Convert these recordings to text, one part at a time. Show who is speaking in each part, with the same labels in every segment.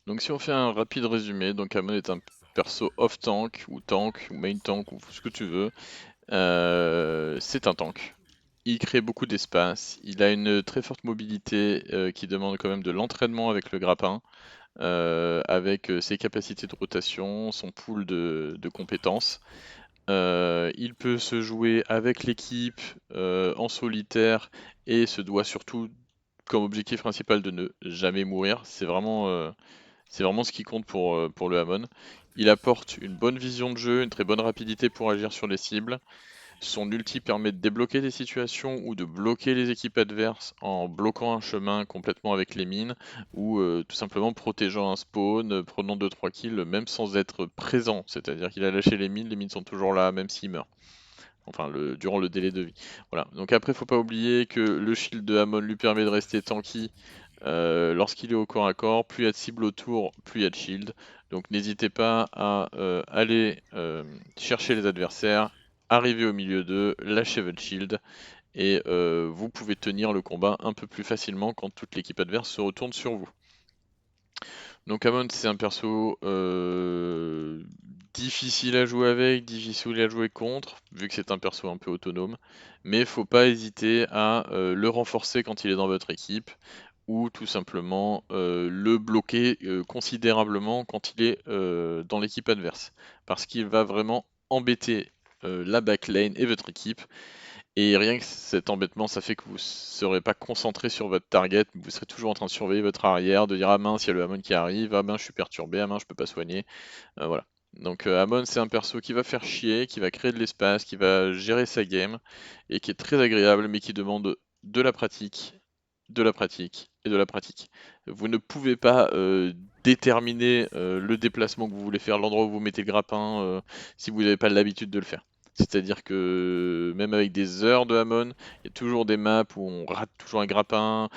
Speaker 1: Donc si on fait un rapide résumé, donc Amon est un perso off-tank, ou main tank, ou ce que tu veux. C'est un tank. Il crée beaucoup d'espace, il a une très forte mobilité qui demande quand même de l'entraînement avec le grappin, avec ses capacités de rotation, son pool de compétences. Il peut se jouer avec l'équipe, en solitaire, et se doit surtout comme objectif principal de ne jamais mourir. C'est vraiment ce qui compte pour le Hamon. Il apporte une bonne vision de jeu, une très bonne rapidité pour agir sur les cibles. Son ulti permet de débloquer des situations ou de bloquer les équipes adverses en bloquant un chemin complètement avec les mines ou tout simplement protégeant un spawn, prenant 2-3 kills même sans être présent. C'est-à-dire qu'il a lâché les mines sont toujours là même s'il meurt. Enfin, durant le délai de vie. Voilà. Donc après, faut pas oublier que le shield de Hamon lui permet de rester tanky lorsqu'il est au corps à corps. Plus il y a de cibles autour, plus il y a de shield. Donc n'hésitez pas à aller chercher les adversaires, arriver au milieu d'eux, lâcher votre shield, et vous pouvez tenir le combat un peu plus facilement quand toute l'équipe adverse se retourne sur vous. Donc Amon, c'est un perso difficile à jouer avec, difficile à jouer contre, vu que c'est un perso un peu autonome. Mais faut pas hésiter à le renforcer quand il est dans votre équipe, ou tout simplement le bloquer considérablement quand il est dans l'équipe adverse. Parce qu'il va vraiment embêter la backline et votre équipe. Et rien que cet embêtement, ça fait que vous ne serez pas concentré sur votre target, vous serez toujours en train de surveiller votre arrière, de dire ah mince, il y a le Hamon qui arrive, ah mince, je suis perturbé, ah mince, je peux pas soigner. Voilà. Donc Hamon, c'est un perso qui va faire chier, qui va créer de l'espace, qui va gérer sa game, et qui est très agréable, mais qui demande de la pratique, de la pratique et de la pratique. Vous ne pouvez pas déterminer le déplacement que vous voulez faire, l'endroit où vous mettez le grappin, si vous n'avez pas l'habitude de le faire. C'est-à-dire que même avec des heures de Hamon, il y a toujours des maps où on rate toujours un grappin,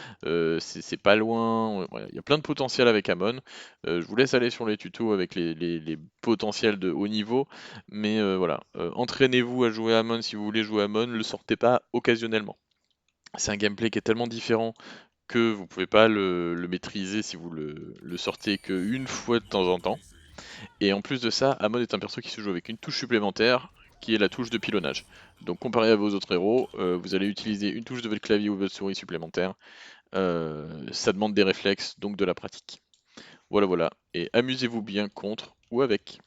Speaker 1: c'est pas loin, voilà, il y a plein de potentiel avec Hamon. Je vous laisse aller sur les tutos avec les potentiels de haut niveau, mais voilà, entraînez-vous à jouer Hamon si vous voulez jouer Hamon, le sortez pas occasionnellement. C'est un gameplay qui est tellement différent que vous pouvez pas le maîtriser si vous le sortez qu'une fois de temps en temps. Et en plus de ça, Amon est un perso qui se joue avec une touche supplémentaire, qui est la touche de pilonnage. Donc comparé à vos autres héros, vous allez utiliser une touche de votre clavier ou votre souris supplémentaire. Ça demande des réflexes, donc de la pratique. Voilà, voilà. Et amusez-vous bien contre ou avec.